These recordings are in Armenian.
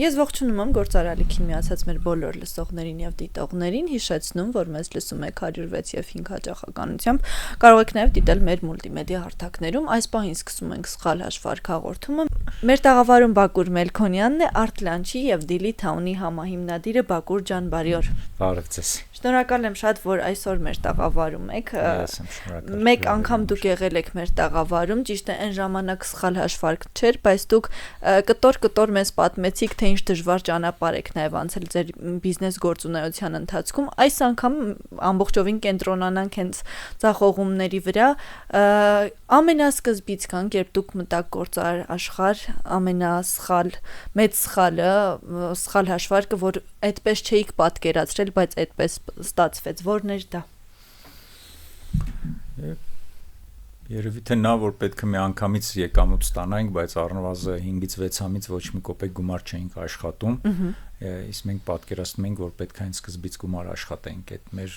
Ես ողջունում եմ գործարարիքին միացած մեր բոլոր լսողներին եւ դիտողներին, հիշեցնում, որ մեզ լսում եք 106 եւ 5 հաճախականությամբ, կարող եք նաեւ դիտել մեր մուլտիմեդիա հարթակներում, այս պահին սկսում ենք սխալ հաշվարկ հաղորդումը, մեր տաղավարում Բակուր Մելքոնյանն է, Artlanch-ի եւ Dili Town-ի համահիմնադիրը Բակուր ջան, բարի օր։ Բարև ձեզ։ Շնորհակալ եմ շատ, որ այսօր մեր տաղավարում եք, մեկ անգամ դուք եղել եք մեր տաղավարում, ճիշտ է, այն ժամանակ սխալ հաշվարկ չէր, բայց դուք կտոր մեզ պատմեցիք, թե ինչ դժվար ճանապարհ եք նաև անցել ձեր բիզնես գործունեության ընթացքում, այս անգամ ամբողջովին կենտրոնանանք հենց ձախողումների վրա, ամենասկզբից կանք, երբ դուք մտաք գործարար աշխարհ, մեծ սխալ հաշվարկը, որ այդպես չէիք պատկերացրել, բայց այդպես ստացվեց, որն էր դա։ Երևի թե նա, որ պետք է մի անգամից եկամուտ ստանանք, բայց առնվազն 5-ից 6 ամիս ոչ մի կոպեկ գումար չէինք աշխատում, իսկ մենք պատկերացնում ենք, որ պետք է հենց սկզբից գումար աշխատենք, այդ մեր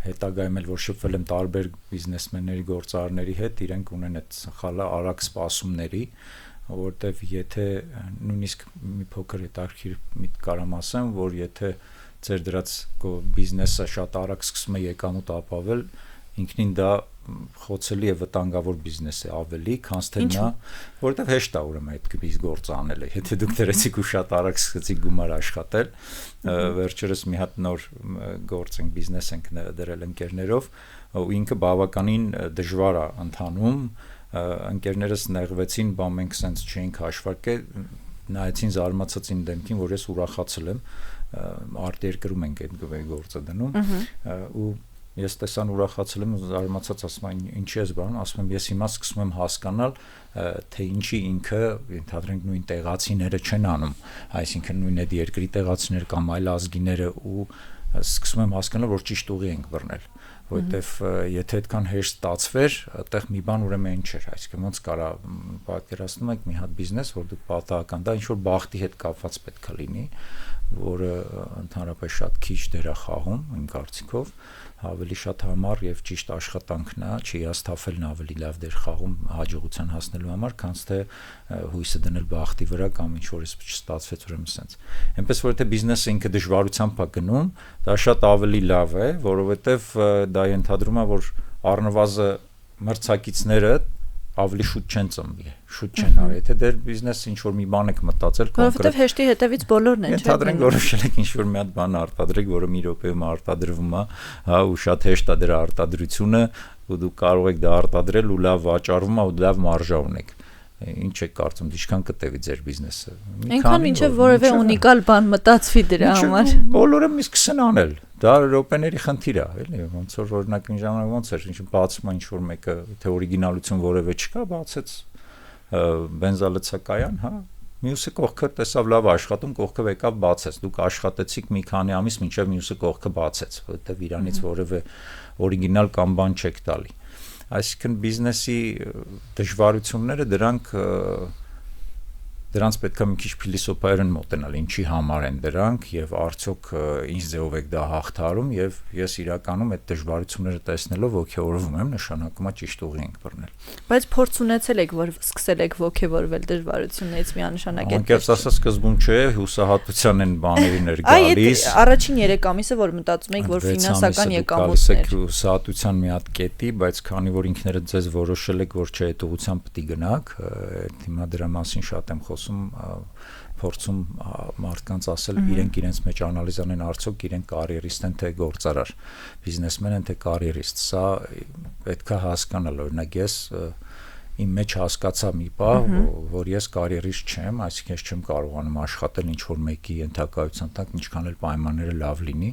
հետագայում էլ որ շփվել եմ տարբեր բիզնեսմենների, գործարարների հետ, իրենք ունեն այդ սխալը արագ սպասումների, որտեվ եթե նույնիսկ մի փոքր հետաքրքիր միտք կարամ ասեմ, որ եթե ձեր դրած բիզնեսը շատ արագ սկսում է եկամուտ ապավել, ինքնին դա խոցելի է վտանգավոր բիզնես է ավելի, քան թե նա, որովհետև հեշտ է ուրեմն այդ գործը անելը։ Եթե դուք դրեցիք ու շատ արագ սկսեցիք գումար աշխատել, վերջերս մի հատ նոր գործ ենք, բիզնես ենք դրել ընկերներով, ու ինքը բավականին դժվար է ընթանում, ընկերներս նեղվեցին, բա մենք սենց չէինք հաշվարկել, նայեցին զարմացած իմ դեմքին, որ ես ուրախացել եմ, արտերկրում ենք այդ գործը դնում, ու ես տեսան ուրախացել եմ, զարմացած ասում եմ, ինչի ես բանում, ասում եմ, ես հիմա սկսում եմ հասկանալ, թե ինչի ինքը, ընդհանրենք նույն տեղացիները չեն անում, այսինքն նույն այդ երկրի տեղացիներ կամ այլ ազգիները, ու սկսում եմ հասկանալ, որ ճիշտ ուղի ենք բռնել, որովհետև եթե այդքան հեշտ ստացվեր, այդտեղ մի բան ուրեմն չէր, այսինքն ոնց կարա պատկերացնում եք մի հատ բիզնես, որ դուք պատահական դա ինչ որ բախտի հետ կապված պետք է լինի, որը ընդհանրապես շատ քիչ դեր է խաղում, իմ կարծիքով, ավելի շատ համառ եւ ճիշտ աշխատանքն է, չի հաստատվելն ավելի լավ դեր խաղում հաջողության հասնելու համար, քան թե հույսը դնել բախտի վրա կամ ինչ որ չստացվեց ուրեմն սենց։ Այնպես որ եթե բիզնեսը ինքը դժվարությամբ է գնում, դա շատ ավելի լավ է, որովհետեւ դա ենթադրում է, որ առնվազն մրցակիցները ավելի շուտ չեն ծնվի, շուտ չեն արի, եթե դեր բիզնեսը ինչ որ մի բան եք մտածել, որովհետև հեշտի հետևից բոլորն են, չէ՞։ Ենթադրենք որոշել եք ինչ որ մի հատ բան արտադրեք, որը մի րոպեում արտադրվում է, հա, ու շատ հեշտ է դրա արտադրությունը, ու դուք կարող եք դա արտադրել ու լավ վաճառվում է ու լավ մարժա ունեք։ Ինչ եք կարծում, ինչքան կտևի ձեր բիզնեսը։ Այնքան մինչև որևէ ունիկալ բան մտածվի դրա համար։ Բոլորը մի սկսեն անել։ Դա րոպեների խնդիր է, էլի, ոնց որ օրինակ ինչ ժամանակ ոնց էր, ինչ բացում ինչ որ մեկը, թե օրիգինալություն որևէ չկա, բացեց բենզալցակայան, հա, մյուսը կողքը տեսավ լավ աշխատում, կողքը եկավ բացեց, դուք աշխատեցիք մի քանի ամիս, մինչև մյուսը կողքը բացեց, որովհետև իրանից որևէ օրիգինալ կամ բան չեք տալի։ Այսինքն բիզնեսի դժվարությունները դրանց պետք է մի քիչ փիլիսոփայորեն մոտենալ, ինչի համար են դրանք եւ արդյոք ինչ ձեւով եք դա հաղթահարում եւ ես իրականում այդ դժվարությունները տեսնելով ոգեորվում եմ, նշանակում է ճիշտ ուղի ենք բռնել։ Բայց փորձ ունեցել եք, որ սկսել եք ոգեվորվել դժվարություններից միանշանակ այդ։ Անկեղծ ասած սկզբում չէ, հուսահատության են բաներին էր գալիս։ Այդ առաջին 3 ամիսը, որ մտածում եք, որ ֆինանսական եկամուտներ։ Հուսահատության մի հատ կետի, բայց քանի որ ինքներդ ձեզ որոշել եք, որ չէ, այդ ուղղությամբ պետք է գնաք, հիմա դրա մասին շատ եմ փորձում մարդկանց ասել իրենց մեջ անալիզ անեն արդյոք իրենք կարիերիստ են թե գործարար, բիզնեսմեն են թե կարիերիստ, սա պետք է հասկանալ, օրինակ ես իմ մեջ հասկացա մի բան, որ ես կարիերիստ չեմ, այսինքն ես չեմ կարողանում աշխատել ինչ որ մեկի ենթակայության տակ, ինչքան էլ պայմանները լավ լինի,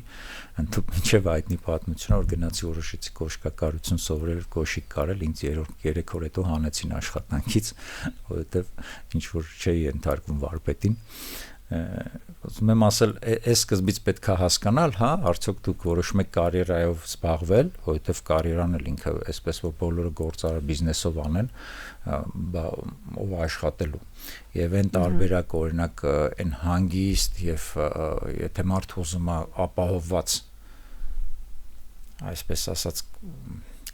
մինչև այդնի պատմությունը, որ գնացի որոշեցի կոշկակարություն սովորել, կոշիկ կարել, ինձ 3 օր հետո հանեցին աշխատանքից, որովհետև ինչ որ չէի ենթարկվում վարպետին։ Ուզում եմ ասել, այս սկզբից պետք է հասկանալ, հա, արդյոք դուք որոշում եք կարիերայով զբաղվել, որովհետև կարիերան էլ ինքը այսպես որ բոլորը գործարար բիզնեսով անեն, ով աշխատելու։ Եվ այն տարբերակ օրինակ այն հանգիստ եւ եթե մարդը ուզում է ապահովված, այսպես ասած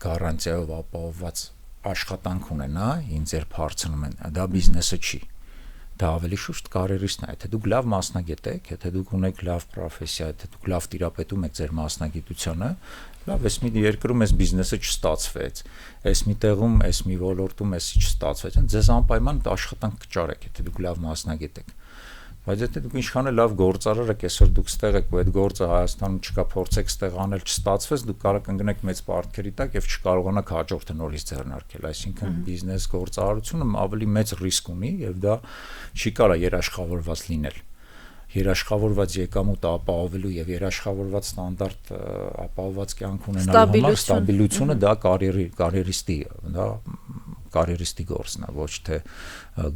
գարանտիայով ապահովված աշխատանք ունենա, ինձ երբ հարցնում են, դա բիզնեսը չի։ դա ավելի շուտ կարիերիստն է, եթե դուք լավ մասնագետ եք, եթե դուք ունեք լավ պրոֆեսիա, եթե դուք լավ տիրապետում եք ձեր մասնագիտությանը, լավ, այս մի երկրում այս բիզնեսը չստացվեց, այս մի տեղում, այս մի ոլորտում էսի չստացվեց, ձեզ անպայման աշխատանք կճարեք, եթե դուք լավ մասնագետ եք։ Բայց եթե դուք ինչքան է լավ գործարար եք, այսօր դուք ստեղ եք ու այդ գործը Հայաստանում չկա, փորձեք ստեղ անել, չստացվեց, դուք կարող կընկնեք մեծ պարտքերի տակ եւ չկարողանաք հաջորդը նորից ձեռնարկել, այսինքն բիզնես գործարարությունը ավելի մեծ ռիսկ ունի եւ դա չի կարող երաշխավորված լինել։ Երաշխավորված եկամուտ ապահովելու եւ երաշխավորված ստանդարտ ապահովված կյանք ունենալու համար ստաբիլությունը դա կարիերիստի, դա կարիերիստի գործն է, ոչ թե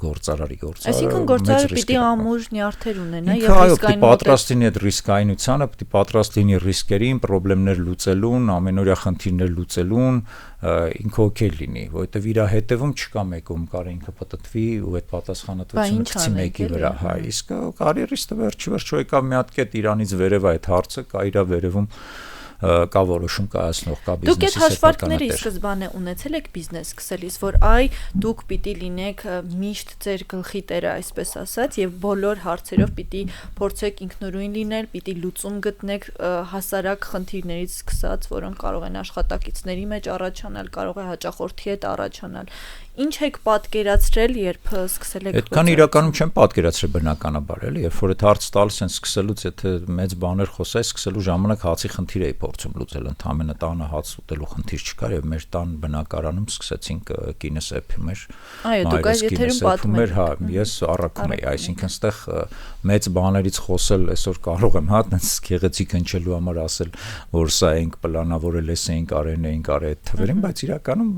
գործարարի գործը։ Այսինքն գործարարը պիտի ամուր նյարդեր ունենա եւ ռիսկային պատրաստ լինի այդ ռիսկայնությանը, պիտի պատրաստ լինի ռիսկերին, խնդիրներ լուծելուն, ամենօրյա խնդիրներ լուծելուն, ինքը օքեյ լինի, որովհետեւ իր հետևում չկա մեկում կարող ինքը պատտվի ու այդ պատասխանատվությունը գցի մեկի վրա, հա, իսկ կարիերիստը վերջի եկավ մի հատ կետ իրանից վերև այդ հարցը, կա իր վերևում կա որոշում կայացնող, կա բիզնեսի Դուք այդ հաշվարկները ի սկզբանե ունեցել եք բիզնես սկսելիս, որ դուք պիտի լինեք միշտ ձեր գլխի տերը, այսպես ասած, եւ բոլոր հարցերով պիտի փորձեք ինքնուրույն լինել, պիտի լուծում գտնեք հասարակ խնդիրներից սկսած, որոնք կարող են աշխատակիցների մեջ առաջանալ, կարող է հաճախորդի հետ առաջանալ։ Ինչ եք պատկերացրել, երբ սկսել եք։ Այդքան իրականում չեմ պատկերացրել բնականաբար, էլի, երբ որ այդ հարցը տալիս են սկսելուց, եթե մեծ բաներ խոսάει, սկսելու ժամանակ հացի խնդիր էի փորձում լուծել, ընդհանրապես տանը հաց ուտելու խնդիր չկար եւ մեր տան բնակարանում սկսեցինք կինս էփում էր։ Այո, դուք այս եթերում պատմում եք։ Հա, ես առաքում էի, այսինքն ստեղ մեծ բաներից խոսել, այսօր կարող եմ հա այդպես գեղեցիկ հնչելու համար ասել, որ սա ենք պլանավորել, էինք արել այդ թվերին, բայց իրականում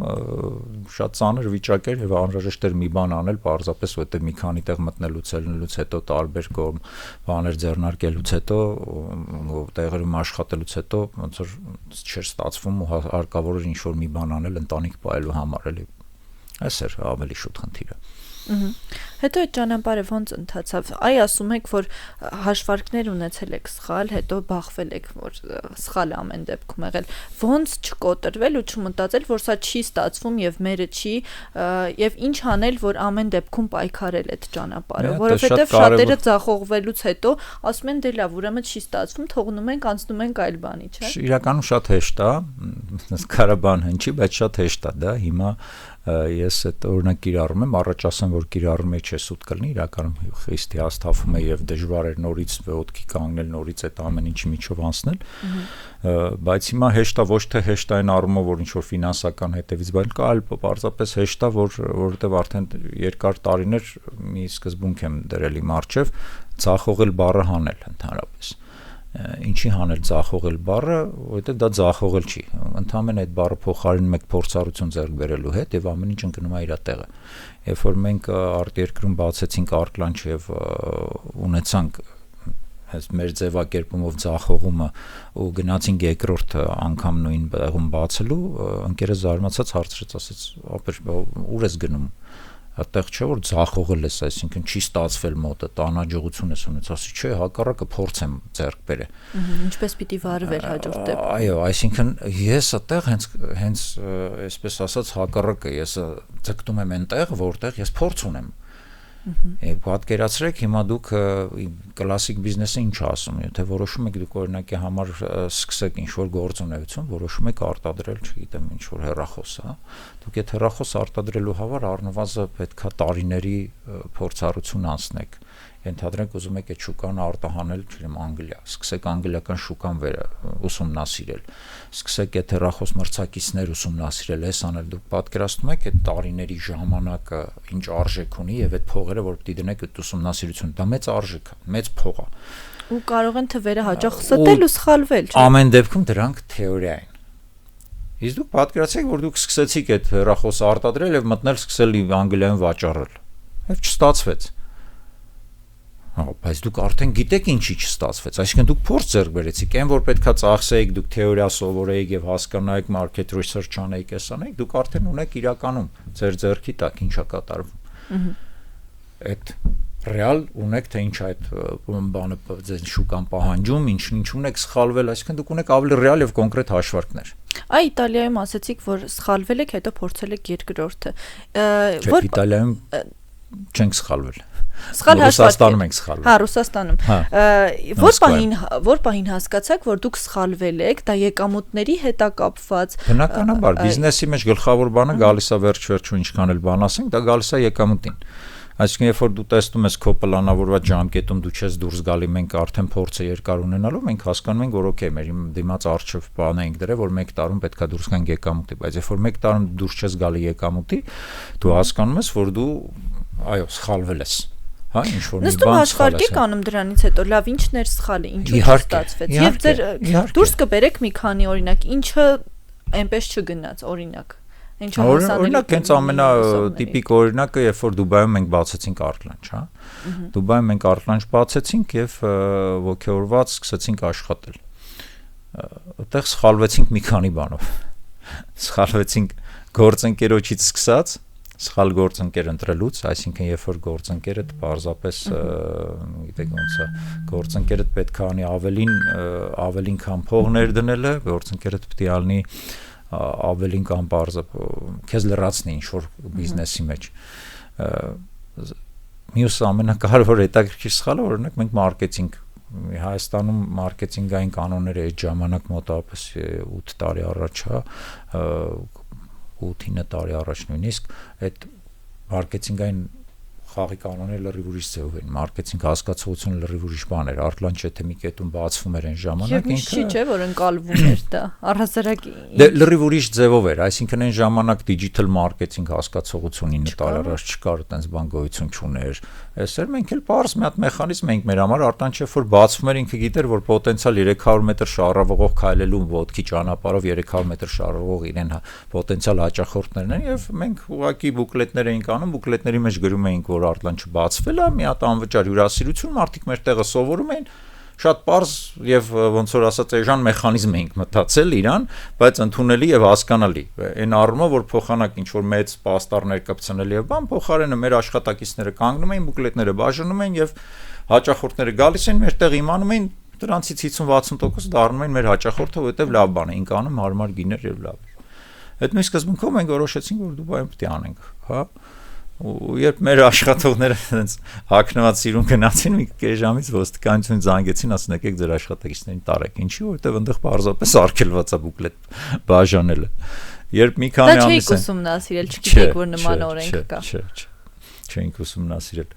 շատ ծանր վիճակեր եւ անհրաժեշտ էր մի բան անել, պարզապես որտեղ մի քանի տեղ մտնելուց հետո տարբեր կողմ բաներ ձեռնարկելուց հետո տեղերում աշխատելուց հետո ոնց որ չէր ստացվում ու հարկավոր էր ինչ-որ մի բան անել ընտանիք պահելու համար էլի։ Այս էր ավելի շուտ խնդիրը։ Հետո այդ ճանապարհը ոնց ընթացավ։ Ասում եք, որ հաշվարկներ ունեցել եք սխալ, հետո բախվել եք, որ սխալ ամեն դեպքում եղել։ Ոնց չկոտրվել ու չմտածել, որ սա չի ստացվում եւ մերը չի, եւ ինչ անել, որ ամեն դեպքում պայքարել այդ ճանապարհը, որովհետեւ շատերը ձախողվելուց հետո ասում են դե լավ, ուրեմն չի ստացվում, թողնում ենք, անցնում ենք այլ բանի, չէ՞։ Իրականում շատ հեշտ է, Ղարաբան հնչի, բայց շատ հեշտ է դա։ Հիմա ես այդ օրինակ կիրառում եմ, առաջ ասեմ, որ կիրառում եմ չէ սուտ կլինի, իրականում խիստ հաստափում է եւ դժվար է նորից ոտքի կանգնել, նորից այդ ամեն ինչի միջով անցնել, բայց հիմա հեշտ է, ոչ թե հեշտ է այն առումով, որ ինչ որ ֆինանսական հետևից, բայց կա այլ պարզապես հեշտ է, որովհետեւ արդեն երկար տարիներ մի սկզբունք եմ դրել իմ առջև, ցախողել բառը հանել ընդհանրապես։ Ինչի հանել ձախողել բառը, որովհետև դա ձախողել չի։ Ընդհանրապես այդ բառը փոխարինում եք փորձառություն ձեռք բերելու հետ եւ ամեն ինչ ընկնում է իր տեղը։ Երբ որ մենք արտերկրում բացեցինք Art-Lunch եւ ունեցանք այս մեր ձևակերպումով ձախողումը ու գնացինք երկրորդ անգամ նույն տեղում բացելու, ընկերը զարմացած հարցրեց, ասեց, ապեր ուր ես գնում։ Այդտեղ չէ որ ձախողել ես, այսինքն չի ստացվել մոտը, տանաջողություն ես ունեցել, ասի չէ, հակառակը փորձեմ ձեռք բերել։ Ինչպես պիտի վարվեր հաջորդ դեպքում։ Այո, այսինքն ես այդտեղ հենց այսպես ասած հակառակը ես ձգտում եմ այնտեղ, որտեղ ես փորձ ունեմ։ Պատկերացրեք հիմա դուք կլասիկ բիզնեսը ինչ ասում, եթե որոշում եք դուք օրինակի համար սկսեք ինչ-որ գործունեություն, որոշում եք արտադրել, չգիտեմ, ինչ-որ հեռախոս, հա, դուք այդ հեռախոս արտադրելու համար առնվազն պետքա տարիների փորձառություն անցնեք։ Ենթադրենք ուզում եք այդ շուկան արտահանել, չգիտեմ, Անգլիա, սկսեք անգլիական շուկան ուսումնասիրել, սկսեք այդ հեռախոս մրցակիցներ ուսումնասիրել, այս անել, դուք պատկերացնում եք այդ տարիների ժամանակը ինչ արժեք ունի եւ այդ փողերը, որ պիտի դնեք այդ ուսումնասիրությունը, դա մեծ արժեք է, մեծ փող է։ Ու կարող են թվերը հաճախ ստել ու սխալվել, չէ՞։ Ամեն դեպքում դրանք թեորիա են։ Իսկ դուք պատկերացրեք, որ դուք սկսեցիք այդ հեռախոսը արտադրել եւ մտնել սկսել Անգլիայում վաճառել։ Եվ չստացվեց։ Բայց դուք արդեն գիտեք ինչի չստացվեց, այսինքն դուք փորձ ձեռք բերեցիք, այն որ պետքա ծախսեիք, դուք թեորիա սովորեիք եւ հասկանայիք, market research անեիք, էսանեիք, դուք արդեն ունեք իրականում ձեր ձեռքի տակ ինչա կատարվում։ Այդ ռեալ ունեք թե ինչ այդ բանը ձեր շուկան պահանջում, ինչ ունեք սխալվել, այսինքն դուք ունեք ավելի ռեալ եւ կոնկրետ հաշվարկներ։ Իտալիայում ասացիք, որ սխալվել եք, հետո փորձել եք երկրորդը։ Որ Իտալիայում չենք սխալվել։ Ռուսաստանում ենք սխալվել։ Հա, Ռուսաստանում։ Որ պահին հասկացաք, որ դուք սխալվել եք, դա եկամուտների հետ է կապված։ Բնականաբար, բիզնեսի մեջ գլխավոր բանը գալիս է վերջ-վերջում ինչքան էլ բան ասենք, դա գալիս է եկամուտին։ Այսինքն, երբ որ դու տեսնում ես քո պլանավորված ժամկետում դու չես դուրս գալի, մենք արդեն փորձը երկար ունենալով, մենք հասկանում ենք, որ օքեյ, մեր դիմաց արժեվ բան ենք դրել, որ 1 տարում պետքա դուրս գանք եկամուտի, բայց երբ որ 1 տարում դուրս չես գալի եկամուտի, դու հասկանում ես, որ դու այո, սխալվել ես։ Հա, ինչ որ մի բան հաշվարկի անում դրանից հետո, լավ, ինչն էր սխալը, ինչու չստացվեց։ Եվ ձեր դուրս կբերեք մի քանի օրինակ, ինչը այնպես չգնաց, օրինակ։ Օրինակ, հենց ամենատիպիկ օրինակը, երբ որ Դուբայում մենք բացեցինք Art-Lunch, հա։ Դուբայում մենք Art-Lunch բացեցինք եւ ոգեորված սկսեցինք աշխատել։ Այդտեղ սխալվեցինք մի քանի բանով։ Սխալվեցինք գործընկերոջից սկսած, սխալ գործընկեր ընտրելուց, այսինքն երբ որ գործընկերդ պարզապես գիտեք ոնց է, գործընկերդ պետք է անի ավելին քան փողներ դնելը, գործընկերդ պետք է անի ավելին կամ բարձր քեզ լրացնի ինչ որ բիզնեսի մեջ մյուս ամենակարևոր հետաքրքիր սխալը օրինակ մենք մարքեթինգ Հայաստանում մարքեթինգային կանոնները այդ ժամանակ մոտավորապես 8 տարի առաջ 8-9 տարի առաջ նույնիսկ այդ մարքեթինգային խաղի կանոնները լրիվ ուրիշ ձևով են մարքեթինգ հասկացողությունը լրիվ ուրիշ բան էր Art-Lunch-ը մի կետում բացվում էր այն ժամանակ ինքը չէ որ ընկալվում էր դա առհասարակ լրիվ ուրիշ ձևով էր այսինքն այն ժամանակ digital marketing հասկացողություն 9 տարի առաջ չկար այդպես բան գոյություն չուներ այսօր մենք էլ բարձ մի հատ մեխանիզմ ենք մեր համար Art-Lunch-ը որ բացվում էր ինքը գիտեր որ պոտենցիալ 300 մետր շարավողով քայլելու ոտքի ճանապարհով 300 մետր շարավող իրեն պոտենցիալ հաճախորդներն են եւ մենք ուղղակի բուկլետներ էինք անում բուկլետների մեջ գրում էինք որ Art-Lunch-ը բացվել է մի հատ անվճար հյուրասիրություն մարդիկ մեր տեղը սովորում էին շատ པարզ եւ ոնց որ ասած էժան մեխանիզմ էինք մտածել իրան բայց ընդունելի եւ հասկանալի այն առումով որ փոխանակ ինչ որ մեծ պաստառներ կպցնել եւ բան փոխարենը մեր աշխատակիցները կանգնում էին բուկլետները բաժանում էին եւ հաճախորդները գալիս են մեր տեղ իմանում են դրանցից 50-60% դառնում են մեր հաճախորդը որովհետեւ լավ բան էինք անում հարմար գիներ եւ լավ այդ նույն սկզբունքով մենք որոշեցինք որ Դուբայում պետք է անենք հա ու երբ մեր աշխատողները այնց հակնված սիրուն գնացին մի կես ժամից ոստիկանություն զանգեցին ասեն եկեք ձեր աշխատակիցներին տարեք ինչի որովհետև այնտեղ պարզապես արգելված է բուկլետ բաժանելը երբ մի քանի ամիս դա չէիք ուսումնասիրել չգիտեք որ նման օրենք կա չենք ուսումնասիրել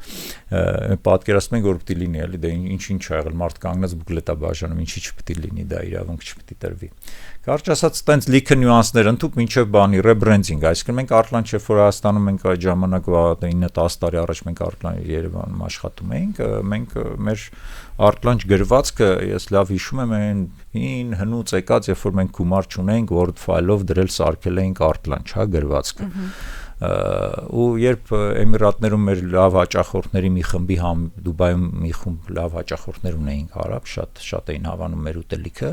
պատկերացնում ենք որ պետք է լինի էլի դա ինչ ա եղել մարդ կանգնած բուկլետա բաժանում ինչի չպետք է լինի դա իրավունք չպետք է տրվի Կարճ ասած, տենց լիքը նյուանսներ ընդհուպ մինչև բանի ռեբրենդինգ, այսինքն մենք Art-Lunch երբ որ Հայաստանում մենք այդ ժամանակ 9-10 տարի առաջ մենք Art-Lunch Երևանում աշխատում էինք, մենք մեր Art-Lunch գրվածքը ես լավ հիշում եմ այն հնուց եկած, երբ որ մենք գումար չունեինք Word file-ով դրել սարքել էինք Art-Lunch, հա, գրվածքը։ Ու երբ Էմիրատներում մեր լավ հաճախորդների մի խմբի Դուբայում մի խումբ լավ հաճախորդներ ունեինք արաբ, շատ էին հավանում մեր ուտելիքը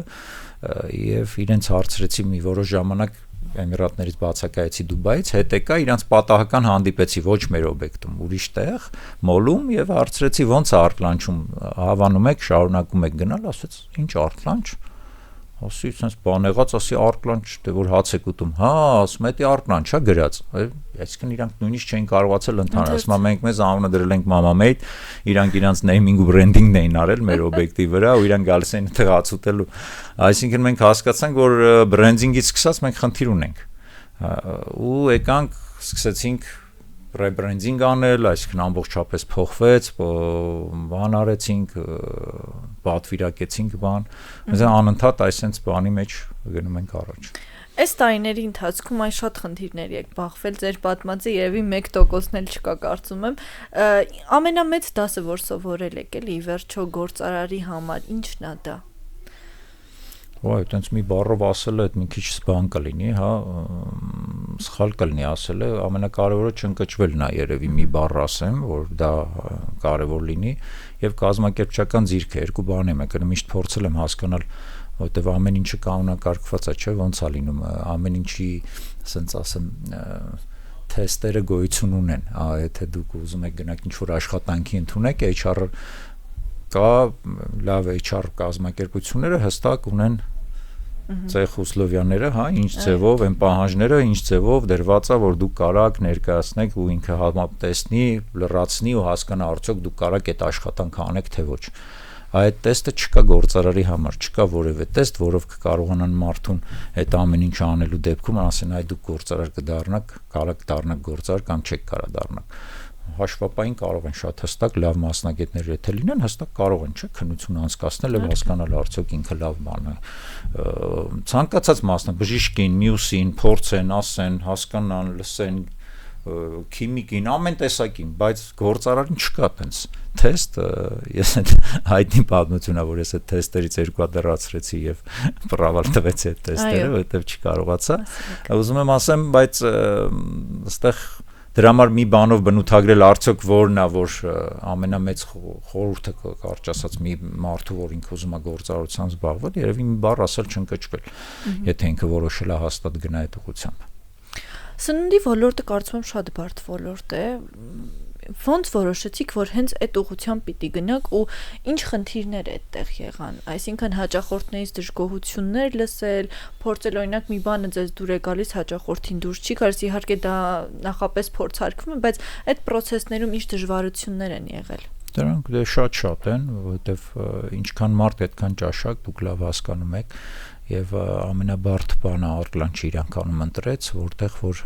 եւ իրենց հարցրեցի մի որոշ ժամանակ Էմիրատներից բացակայեցի Դուբայից, հետ եկա իրանց պատահական հանդիպեցի ոչ մեր օբյեկտում, ուրիշ տեղ, մոլում եւ հարցրեցի ոնց է Art-Lunch-ում հավանում եք, շարունակում եք գնալ, ասեց ինչ Art-Lunch ասի sense բան եղած ասի Art-Lunch դե որ հաց եք ուտում հա ասում է դա Art-Lunch հա գրած այսինքն իրանք նույնիսկ չէին կարողացել ընդհանրել ասում մենք մեզ անունը դրել ենք Mama-Made իրանք իրանք նեյմինգ ու բրենդինգն էին արել մեր օբյեկտի վրա ու իրանք գալիս էին այդտեղ հաց ուտելու այսինքն մենք հասկացանք որ բրենդինգից սկսած մենք խնդիր ունենք ու եկանք սկսեցինք ռեբրենդինգ անել, այսինքն ամբողջապես փոխվեց, բան արեցինք, պատվիրակեցինք բան, mēs անընդհատ այսպես բանի մեջ գնում ենք առաջ։ Այս տարիների ընթացքում այն շատ խնդիրների եք բախվել, ձեր պատմածի երևի 1%-ն էլ չկա կարծում եմ։ Ամենամեծ դասը որ սովորել եք էլի վերջո գործարարի համար, ի՞նչն է դա։ Ոայ, այտենց մի բառով ասելը այդ մի քիչ բան կլինի, հա, սխալ կլինի ասելը, ամենակարևորը չընկճվելն է երևի մի բառ ասեմ, որ դա կարևոր լինի, եւ կազմակերպչական ձիրքը երկու բան է, մեկը միշտ փորձել եմ հասկանալ, որտեվ ամեն ինչը կանոնակարգված է, չէ՞, ոնց է լինում, ամեն ինչի, ասենց ասեմ, թեստերը գոյություն ունեն, եթե դուք ուզում եք գնաք ինչ-որ աշխատանքի ընդունեք, HR կա լավ HR կազմակերպությունները հստակ ունեն Ցեխ Ուսլովյանները, հա, ինչ ձևով են պահանջները, ինչ ձևով դրված է, որ դուք կարաք ներկայացնեք ու ինքը համատեսնի, լրացնի ու հասկանա արդյոք դուք կարաք այդ աշխատանքը անեք թե ոչ։ Այդ տեստը չկա գործարարի համար, չկա որևէ տեստ, որով կկարողանան մարդուն այդ ամեն ինչը անելու դեպքում ասեն, այ դուք գործարար կդառնաք, կարաք դառնաք գործարար կամ չեք կարա դառնաք։ Հաշվապային կարող են շատ հստակ լավ մասնագետներ եթե լինեն, հստակ կարող են, չէ՞, քննություն անցկացնել եւ հասկանալ արդյոք ինքը լավ բան է։ Ցանկացած բժիշկին, մյուսին, փորձեն, ասեն, հասկանան, լսեն, քիմիկին, ամեն տեսակին, բայց գործարարին չկա տենց թեստ, ես այդ հայտնի պատմությունա, որ ես այդ թեստերից երկու հատ դրացրեցի եւ պրավալ տվեցի այդ թեստերը, որովհետեւ չկարողացա։ Ուզում եմ ասեմ, բայց այստեղ դրա համար մի բանով բնութագրել արդյոք որն է, որ ամենամեծ խորհուրդը կարճ ասած մի մարդու, որ ինքը ուզում է գործարարությամբ զբաղվել, երևի մի բառ ասել չընկճվել, եթե ինքը որոշել է հաստատ գնա այդ ուղղությամբ։ Սննդի ոլորտը կարծում եմ շատ բարդ ոլորտ է։ Ոնց որոշեցիք, որ հենց այդ ուղղությամբ պիտի գնաք ու ինչ խնդիրներ այդտեղ եղան։ Այսինքն հաճախորդներից դժգոհություններ լսել, փորձել օրինակ մի բանը ձեզ դուր է գալիս հաճախորդին դուրս չի գալիս, իհարկե դա նախապես փորձարկվում է, բայց այդ process-ներում ինչ դժվարություններ են եղել։ Դրանք դե շատ են, որովհետև ինչքան մարդ այդքան ճաշակ, դուք լավ հասկանում եք, եւ ամենաբարդ բանը Արտլանչը իրանքանում ընտրեց, որտեղ որ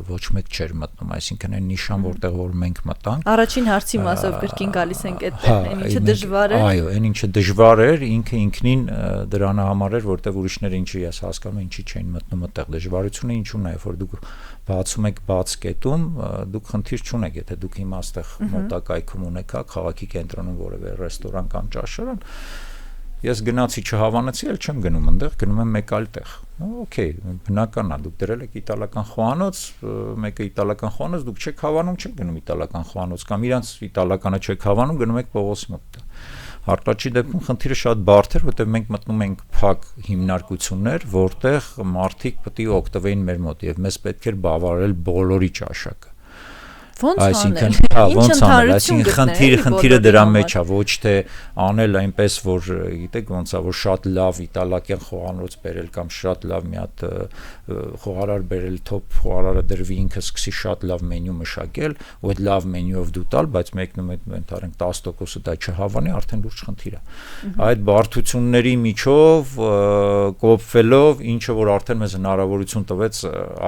ոչ մեկ չէր մտնում, այսինքն այն նիշան, որտեղ որ մենք մտանք։ Առաջին հարցի մասով կրկին գալիս ենք այդտեղ, այն ինչը դժվար է։ Այո, այն ինչը դժվար էր, ինքը ինքնին դրան համար էր, որտեղ ուրիշները ինչի ես հասկանում, ինչի չէին մտնում այդտեղ։ Դժվարությունը ինչու՞ն է, որ դուք բացում եք բաց կետում, դուք խնդիր չունեք, եթե դուք հիմա այստեղ մոտակայքում ունեք, քաղաքի կենտրոնում որևէ ռեստորան կամ ճաշարան, ես գնացի չհավանեցի, էլ չեմ գնում այնտեղ, գնում եմ մեկ այլ տեղ։ Okay, բնական է, դուք դրել եք իտալական խոհանոց, մեկը իտալական խոհանոց, դուք չեք հավանում, չեք գնում իտալական խոհանոց, կամ իրանց իտալականը չեք հավանում, գնում եք Պողոսի մոտ։ Արտաչի դեպքում խնդիրը շատ բարդ էր, որտեղ մենք մտնում ենք փակ հիմնարկություններ, որտեղ մարդիկ պետք է օգտվեին մեր մոտ եւ մեզ պետք էր բավարարել բոլորի ճաշակը։ Այսինքն, խնդիրը դրա մեջ է, ոչ թե անել այնպես, որ գիտեք ոնց է, որ շատ լավ իտալական խոհանոց բերել կամ շատ լավ մի հատ խոհարար բերել, թոփ խոհարարը դրվի ինքը սկսի շատ լավ մենյու մշակել, ու այդ լավ մենյուով դու տալ, բայց մեկնում ընդհանրենք 10%-ը դա չհավանի, արդեն լուրջ խնդիր է։ Այդ բարդությունների միջով կոփվելով, ինչը որ արդեն մեզ հնարավորություն տվեց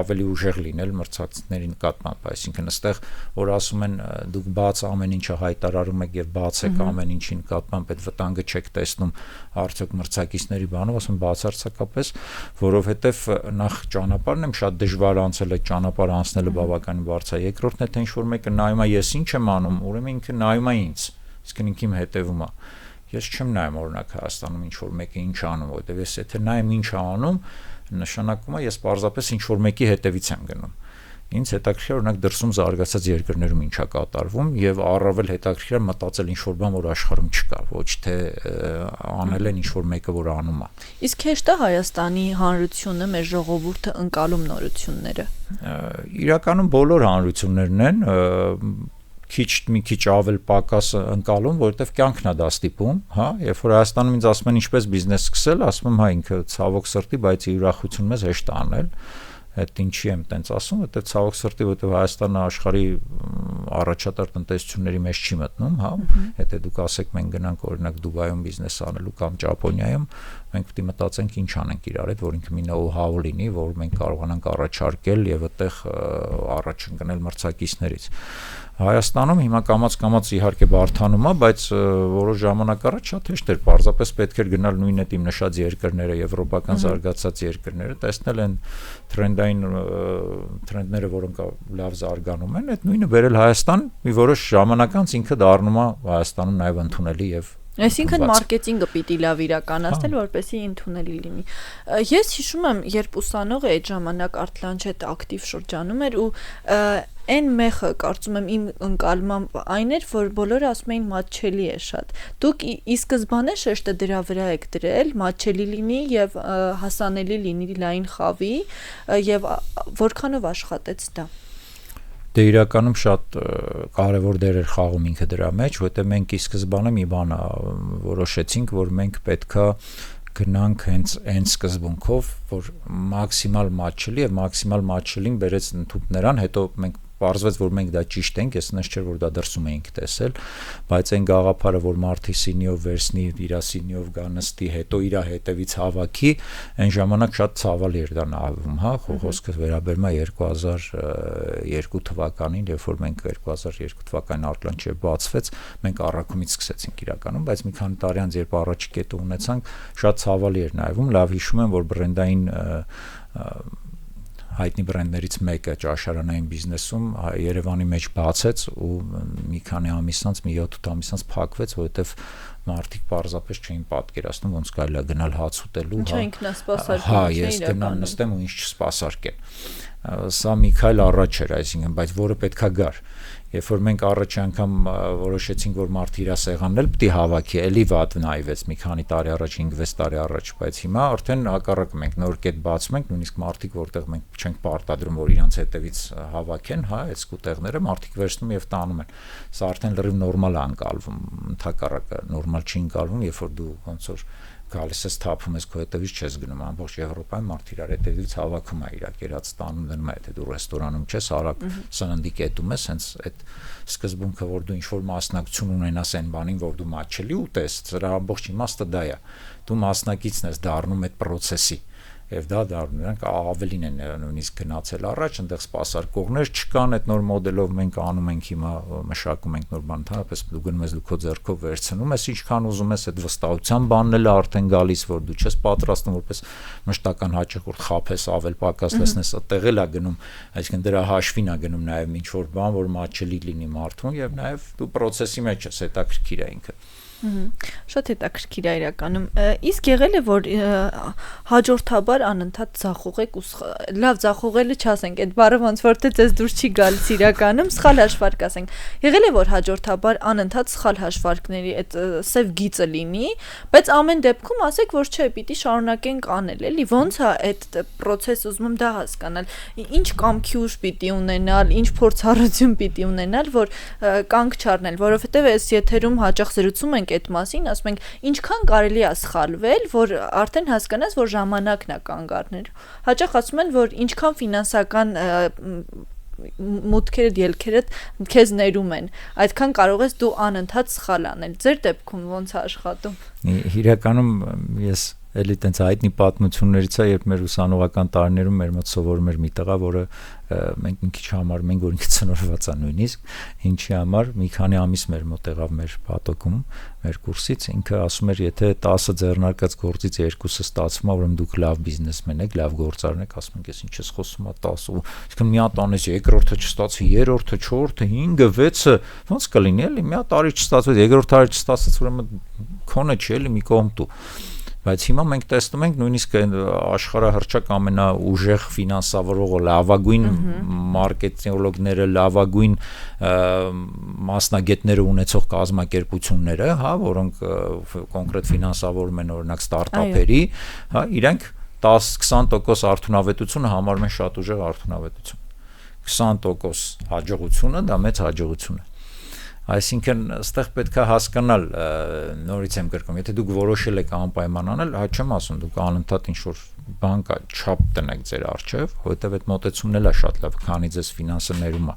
ավելի ուժեղ լինել մրցակիցների նկատմամբ, այսինքն այստեղ որ ասում են դուք բաց ամեն ինչը հայտարարում եք եւ բաց եք ամեն ինչի նկատմամբ այդ վտանգը չեք տեսնում արդյոք մրցակիցների բանով, ասում բացարձակապես, որովհետեւ նախ ճանապարհն եմ շատ դժվար անցել, այդ ճանապարհը անցնելը բավականին բարձր է, երկրորդն է թե ինչ որ մեկը նայում է ես ինչ եմ անում, ուրեմն ինքը նայում է ինձ, իսկ ինքն իմ հետևում է։ Ես չեմ նայում օրինակ Հայաստանում ինչ որ մեկը ինչ անում, որտեվ ես եթե նայեմ ինչ է անում, նշանակում է ես պարզապես ինչ որ մեկի հետևից եմ գնում։ Ինձ հետաքրքիր օրինակ դրսում զարգացած երկրներում ինչա կատարվում եւ առավել հետաքրքիր մտածել ինչ որ բան որ աշխարհում չկա, ոչ թե անել են ինչ որ մեկը որ անում է։ Իսկ հեշտ է Հայաստանի հանրությունը, մեր ժողովուրդը ընկալում նորությունները։ Իրականում բոլոր հանրություններն են մի քիչ ավել պակաս ընկալում, որովհետև կյանքն է դա ստիպում, հա, երբ որ Հայաստանում ինձ ասում են ինչպես բիզնես սկսել, ասում եմ, հա, ինքը ցավոք սրտի, բայց իր ուրախություն մեզ հեշտ է անել։ Այդ ինչի եմ տենց ասում, որտեղ ցավոք սրտի, որտեղ Հայաստանը աշխարհի առաջատար տնտեսությունների մեջ չի մտնում, հա, եթե դուք ասեք մենք գնանք օրինակ Դուբայում բիզնես անելու կամ Ճապոնիայում, մենք պետք է մտածենք ինչ անենք իրար հետ, որ ինքը մի know-how լինի, որ մենք կարողանանք առաջարկել եւ այդտեղ առաջ ընկնել մրցակիցներից։ Հայաստանում հիմա կամաց իհարկե բարթանում է, բայց որոշ ժամանակ առաջ շատ հեշտ էր, պարզապես պետք էր գնալ նույն այդ իմ նշած երկրները, եվրոպական զարգացած երկրները, տեսնել են թրենդները, որոնք լավ զարգանում են, այդ նույնը բերել Հայաստան, մի որոշ ժամանակ անց ինքը դառնում է Հայաստանում նաև ընդունելի եւ Այսինքն մարքեթինգը պիտի լավ իրականացնել, որպեսզի ընդունելի լինի։ Ես հիշում եմ, երբ ուսանող էի այդ ժամանակ Արտլանչը հետ ակտիվ շրջանում էր ու այն մեխը կարծում եմ իմ ընկալմամբ այն էր, որ բոլորը ասում էին մատչելի է շատ։ Դուք ի սկզբանե շեշտը դրա վրա եք դրել, մատչելի լինի եւ հասանելի լինի լայն խավի եւ որքանով աշխատեց դա։ Դե իրականում շատ կարևոր դեր էր խաղում ինքը դրա մեջ, որտեղ մենք ի սկզբանե մի բան որոշեցինք, որ մենք պետքա գնանք հենց այն սկզբունքով, որ մաքսիմալ մատչելի եւ մաքսիմալ մատչելին բերեց ընդհանուր նրան, հետո մենք պարզվեց, որ մենք դա ճիշտ ենք, ես նշ չէր որ դա դրսում էինք տեսել, բայց այն գաղափարը, որ մարդի սինիով վերցնի, իր սինիով գա նստի, հետո իր հետևից հավաքի, այն ժամանակ շատ ցավալի էր դա նայվում, հա, խոսքը վերաբերում է 2002 թվականին, երբ որ մենք 2002 թվականին արտլանչը բացվեց, մենք առաքումից սկսեցինք իրականում, բայց մի քանի տարի անց երբ առաջի կետը ունեցանք, շատ ցավալի էր նայվում, լավ հիշում եմ, որ բրենդային հայտնի բրենդներից մեկը ճաշարանային բիզնեսում Երևանի մեջ բացեց ու մի քանի ամիս անց, մի 7-8 ամիս անց փակվեց, որովհետև մարդիկ պարզապես չէին պատկերացնում ոնց կարելի է գնալ հաց ուտելու, հա, ինքնասպասարկում, հա, ես գնամ նստեմ ու ինչ չսպասարկեն։ Սա մի քայլ առաջ էր, այսինքն, բայց որը պետքա գար։ Երբ որ մենք առաջի անգամ որոշեցինք, որ մարդը իր սեղանն էլ պետք է հավաքի, էլի վատ նայվեց մի քանի տարի առաջ, 5-6 տարի առաջ, բայց հիմա արդեն հակառակը մենք նոր կետ բացում ենք, նույնիսկ մարդիկ, որտեղ մենք չենք պարտադրում, որ իրանց հետևից հավաքեն, հա, այս կուտեղները մարդիկ վերցնում եւ տանում են։ Սա արդեն լրիվ նորմալ է անցալվում, հակառակը նորմալ չի անցալվում, երբ որ դու ոնց որ գալիս ես թափում ես քո հետևից չես գնում, ամբողջ Եվրոպայում մարդ իրար հետևից հավաքում է իր կերած տանում դնում է, եթե դու ռեստորանում չես, արագ սննդի կետում ես, հենց այդ սկզբունքը, որ դու ինչ-որ մասնակցություն ունենաս այն բանին, որ դու մատչելի ուտես, դրա ամբողջ իմաստը դա է։ Դու մասնակիցն ես դառնում այդ process-ի եւ դա դառնում նրանք ավելին են նույնիսկ գնացել առաջ, այնտեղ սպասարկողներ չկան, այդ նոր մոդելով մենք անում ենք հիմա մշակում ենք նոր բան, ընդհանրապես դու գնում ես դու քո ձեռքով վերցնում ես ինչքան ուզում ես, այդ վստահության բանն էլ արդեն գալիս, որ դու չես պատրաստում որպես մշտական հաճախորդ խափես, ավել պակաս լեսնես, այդտեղ էլ է գնում, այսինքն դրա հաշվին է գնում նաեւ ինչ որ բան, որ մատչելի լինի մարդուն եւ նաեւ դու process-ի մեջ ես, հետաքրքիր է ինքը։ Շատ հետաքրքիր է իրականում։ Իսկ եղել է որ հաջորդաբար անընդհատ ձախողեք ու լավ ձախողելը չասենք, այդ բառը ոնց որ թե ձեզ դուրս չի գալիս իրականում, սխալ հաշվարկ ասենք։ Եղել է որ հաջորդաբար անընդհատ սխալ հաշվարկների այդ սև գիծը լինի, բայց ամեն դեպքում ասեք որ չէ, պիտի շարունակենք անել, էլի ոնց է այդ process ուզում եմ դա հասկանալ։ Ինչ կամքի ուժ պիտի ունենալ, ինչ փորձառություն պիտի ունենալ, որ կանգ չառնել, որովհետև այս եթերում հաճախ զրուցում ենք այդ մասին, ասում ենք ինչքան կարելի է սխալվել, որ արդեն հասկանաս, որ ժամանակն է կանգ առնել։ Հաճախ ասում են, որ ինչքան ֆինանսական մուտքերդ ելքերդ քեզ ներում են, այդքան կարող ես դու անընդհատ սխալ անել։ Ձեր դեպքում ոնց է աշխատում։ Իրականում ես էլի տենց հայտնի պատմություններից է, երբ մեր ուսանողական տարիներում մեր մոտ սովորում էր մի տղա, որը մենք մի քիչ համարում ենք, որ ինքը ցնորված է նույնիսկ, ինչի համար մի քանի ամիս մեր մոտ եղավ մեր պատոկում, մեր կուրսից, ինքը ասում էր, եթե 10 ձեռնարկած գործից 2-ը ստացվում է, ուրեմն դուք լավ բիզնեսմեն եք, լավ գործարար եք, ասում ենք, ես ինչ ես խոսում, 10, այսինքն մի հատ անես, երկրորդը չստացվի, երրորդը, չորրորդը, 5-ը, 6-ը, ոնց կլինի, էլի, մի հատ արի չստացվեց, երկրորդ տարի չստացվեց, ուրեմն քոնը չի, էլի, մի կողմ տու։ Բայց հիմա մենք տեսնում ենք նույնիսկ աշխարհահռչակ ամենաուժեղ ֆինանսավորողը, լավագույն մարքեթինգոլոգները, լավագույն մասնագետները ունեցող կազմակերպությունները, հա, որոնք կոնկրետ ֆինանսավորում են օրինակ ստարտափերի, հա, իրենք 10-20% արդյունավետությունը համարում են շատ ուժեղ արդյունավետություն։ 20% հաջողությունը դա մեծ հաջողություն է։ Այսինքն, այստեղ պետք է հասկանալ, նորից եմ կրկնում, եթե դուք որոշել եք անպայման անել, հա չեմ ասում, դուք անընդհատ ինչ-որ բան կա, չափ տնեք ձեր առջև, որովհետև այդ մոտեցումն էլ է շատ լավ, քանի ձեզ ֆինանսը ներում է,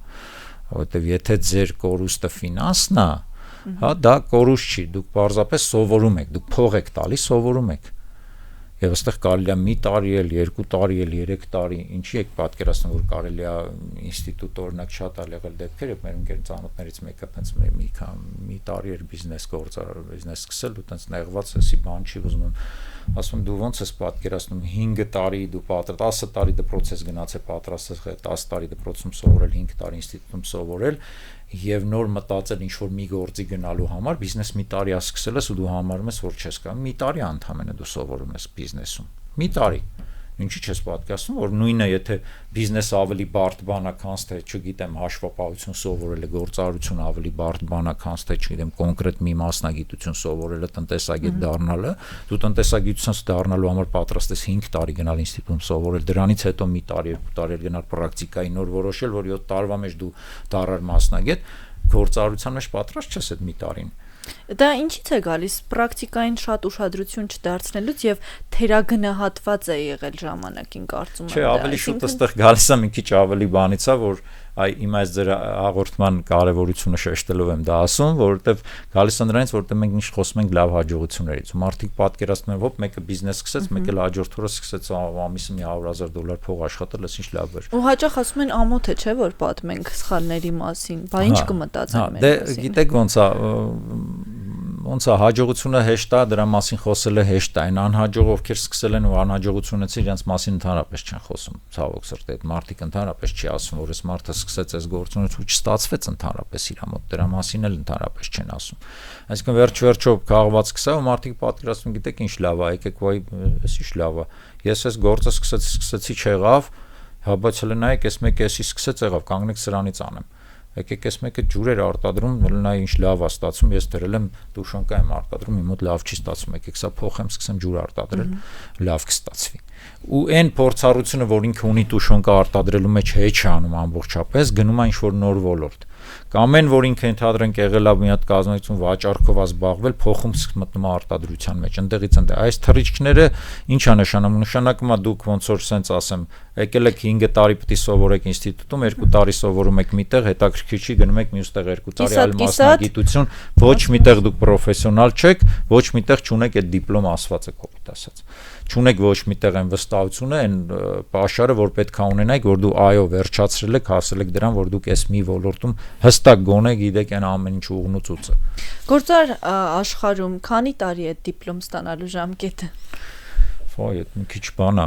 որովհետև եթե ձեր կորուստը ֆինանսն է, հա, դա կորուստ չի, դուք պարզապես սովորում եք, դուք փող եք տալիս, սովորում եք։ Եվ այստեղ կարելի է մի տարի էլ, 2 տարի էլ, 3 տարի, ինչի եք պատկերացնում, որ կարելի է ինստիտուտ օրինակ շատ ալեղել դեպքեր, եւ մեր ընկեր ծանոթներից մեկը տենց մի տարի էր բիզնես գործարար, բիզնես սկսել ու տենց նեղված էսի բան չի ուզում, ասում դու ոնց ես պատկերացնում 5 տարի դու 10 տարի դպրոց ես գնացել պատրաստել 10 տարի դպրոցում սովորել 5 տարի ինստիտուտում սովորել եւ նոր մտածել ինչ որ մի գործի գնալու համար բիզնես մի տարի է սկսել ես ու դու համարում ես որ չես կարող մի տարի ընդհանրապես դու սովորում ես բիզնեսում մի տարի ինչի չես պատկասում որ նույնը եթե բիզնեսը ավելի բարդ բան է քան թե չգիտեմ հաշվապահություն սովորելը գործարարություն ավելի բարդ բան է քան թե չգիտեմ կոնկրետ մի մասնագիտություն սովորելը տնտեսագետ դառնալը դու տնտեսագիտությունից դառնալու համար պատրաստ ես 5 տարի գնալ ինստիտուտում սովորել դրանից հետո մի տարի 2 տարի գնալ պրակտիկայի նոր որոշել որ 7 տարվա մեջ դու դառար մասնագետ գործարարության մեջ պատրաստ չես այդ մի տարին Դա ինչից է գալիս պրակտիկային շատ ուշադրություն չդարձնելուց եւ թերագնահատված է եղել ժամանակին կարծում եմ։ Չէ, ավելի շուտ այստեղ գալիս է մի քիչ ավելի բանից է, որ հիմա այս ձեր հաղորդման կարևորությունը շեշտելով եմ դա ասում, որովհետև գալիս է նրանից, որտեղ մենք ինչ խոսում ենք լավ հաջողություններից։ Մարդիկ պատկերացնում են, ոպ մեկը բիզնես սկսեց, մեկը հաջորդ օրը սկսեց ամիսը $100,000 փող աշխատել, այս ինչ լավ էր։ Ու հաճախ ասում են ամոթ է, չէ՞ որ պատմենք սխալների մասին, բա ինչ կմտածեն մեր մասին։ Դե գիտեք ոնց է հաջողությունը հեշտ է, դրա մասին խոսելը հեշտ է, այն անհաջող ովքեր սկսել են ու անհաջողությունից իրենց մասին ընդհանրապես չեն խոսում, ցավոք սրտի, այդ մարդիկ ընդհանրապես չի ասում, որ այս մարդը սկսեց այս գործունեությունը ու չստացվեց ընդհանրապես իր մոտ, դրա մասին էլ ընդհանրապես չեն ասում։ Այսինքն վերջ-վերջո քաղվածք սկսա ու մարդիկ պատկերացնում, գիտեք ինչ լավ է, եկեք վայ, էս ինչ լավ է։ Ես այս գործը սկսեցի չեղավ, հա բայց հələ նայեք, այս մեկը էսի սկսեց եղավ, կանգնեք սրանից անեմ։ Եկեք այս մեկը ջուրեր արտադրում, նա ինչ լավ է ստացում, ես դրել եմ տուշոնկա եմ արտադրում, իմ մոտ լավ չի ստացում, եկեք սա փոխեմ, սկսեմ ջուր արտադրել, լավ կստացվի։ Ու այն փորձառությունը, որ ինքը ունի տուշոնկա արտադրելու մեջ հեչ անում ամբողջապես, գնում է ինչ-որ նոր ոլորտ։ Կամ այն, որ ինքը ընդհանրենք եղել է մի հատ կազմակերպություն վաճառքով զբաղվել, փոխում մտնում է արտադրության մեջ։ Այնտեղից այս թռիչքները ի՞նչ է նշանակում։ Նշանակում է դուք ոնց որ սենց ասեմ, եկել եք 5 տարի պետք է սովորեք ինստիտուտում, 2 տարի սովորում եք միտեղ, հետաքրքիր չի, գնում եք մյուս տեղ 2 տարի այլ մասնագիտություն, ոչ միտեղ դուք պրոֆեսիոնալ չեք, ոչ միտեղ չունեք այդ դիպլոմ ասված է կոպիտ ասած։ Չունեք ոչ միտեղ այն վստահությունը, այն պաշարը, որ պետք է ունենայիք, որ դու այո վերջացրել եք, հասել եք դրան, որ դուք այս մի ոլորտում հստակ գոնե գիտեք այն ամեն ինչ ուղն ու ծուծը։ Գործար աշխարհում քանի տարի է դիպլոմ ստանալու ժամկետը։ Ոայ, այդ մի քիչ բան է,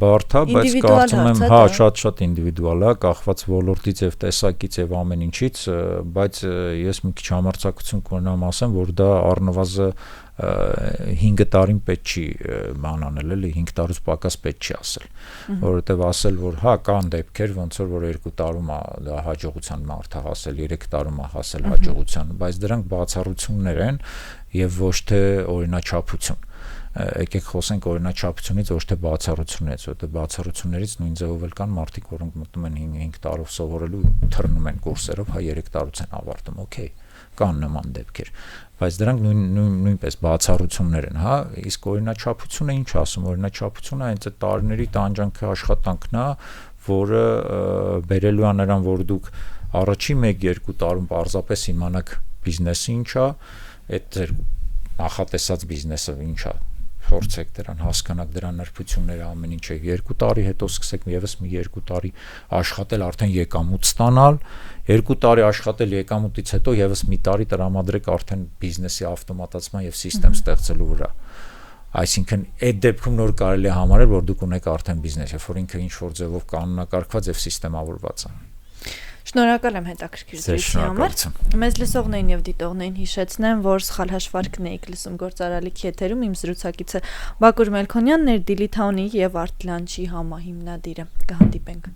բարդ է, բայց կարծում եմ, հա, շատ ինդիվիդուալ է, կախված ոլորտից եւ տեսակից եւ ամեն ինչից, բայց ես մի քիչ համարձակություն կունենամ ասեմ, որ դա առնվազն 5 տարին պետք չի բան անել, էլի 5 տարուց պակաս պետք չի ասել, որովհետեւ ասել, որ հա կան դեպքեր, ոնց որ 2 տարում է դա հաջողության մարդ է հասել, 3 տարում է հասել հաջողության, բայց դրանք բացառություններ են եւ ոչ թե օրինաչափություն։ Եկեք խոսենք օրինաչափությունից, ոչ թե բացառություններից, որտեղ բացառություններից նույն ձևով էլ կան մարդիկ, որոնք մտնում են 5 տարով սովորելու, թռնում են կուրսերով, հա 3 տարուց են ավարտում, օքեյ, կան նման դեպքեր, բայց դրանք նույնպես բացառություններ են, հա, իսկ օրինաչափությունը ինչ ասում, օրինաչափությունը հենց այդ տարիների տանջանքի աշխատանքն է, որը բերելու է նրան, որ դուք առաջի 1-2 տարում պարզապես իմանաք բիզնեսը ինչ է, այդ ձեր նախատեսած բիզնեսը ինչ է, փորձեք դրան հասկանաք դրա նրբությունները ամեն ինչը 2 տարի հետո սկսեք եւս մի 2 տարի աշխատել արդեն եկամուտ ստանալ 2 տարի աշխատել եկամուտից հետո եւս մի տարի տրամադրեք արդեն բիզնեսի ավտոմատացման եւ սիստեմ ստեղծելու վրա այսինքն այդ դեպքում նոր կարելի է համարել որ դուք ունեք արդեն բիզնես երբ որ ինքը ինչ որ ձևով կանոնակարգված եւ սիստեմավորված է Շնորհակալ եմ հետաքրքիր զրույցի համար։ Մեզ լսողներին եւ դիտողներին հիշեցնեմ, որ սխալ հաշվարկն եք լսում գործարարիքի եթերում իմ զրուցակիցը Բակուր Մելքոնյանն էր Դիլիթաունի եւ Արտլանչի համահիմնադիրը։ Կհանդիպենք։